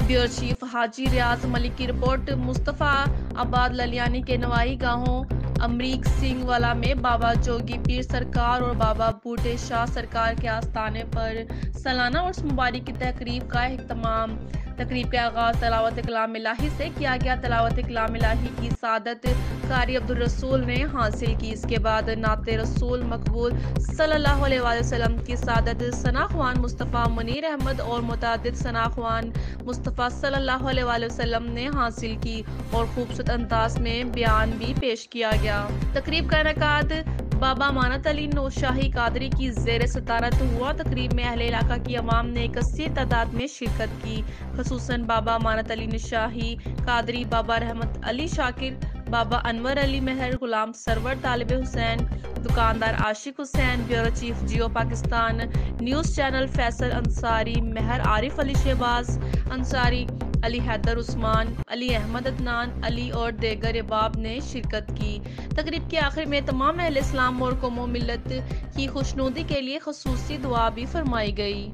Bureau chief हाजी रियाज मलिक की report. Mustafa आबाद ललियानी के नवाही गांवों अमरीक सिंह वाला में बाबा जोगी पीर सरकार और बाबा बूढ़े शाह सरकार के आस्थाने पर सालाना उर्स मुबारक की तकरीब का इख्तिताम। तकरीब का आगाज तलावत कलाम इलाही से किया गया। तलावत कलाम इलाही की सादत कारी अब्दुल रसूल ने हासिल की। इसके बाद नाते रसूल मकबूल सल्लल्लाहु अलैहि वसल्लम की सादत सनाख्वान मुस्तफ़ा मुनीर अहमद और मुतादिद सनाख्वान मुस्तफ़ा सल्लल्लाहु अलैहि वसल्लम ने हासिल की और खूबसूरत अंदाज में बयान भी पेश किया गया। तकरीब का इनेकाद बाबा अमानत अली नौशाही कादरी की ज़ेर सदारत हुआ। तकरीब में अहले इलाका की अवाम ने कसीर तादाद में शिरकत की, खसूसन बाबा अमानत अली नौशाही कादरी, बाबा रहमत अली शाकिर, बाबा अनवर अली मेहर, गुलाम सरवर तालिब हुसैन, दुकानदार आशिक हुसैन, ब्यूरो चीफ जियो पाकिस्तान न्यूज़ चैनल फैसल अंसारी, मेहर आरिफ अली शहबाज अंसारी, अली हैदर उस्मान, अली अहमद अदनान अली और देगर अहबाब ने शिरकत की। तकरीब के आखिर में तमाम अहले इस्लाम और कौमो मिल्लत की खुशनुदी के लिए खसूसी दुआ भी फरमाई गई।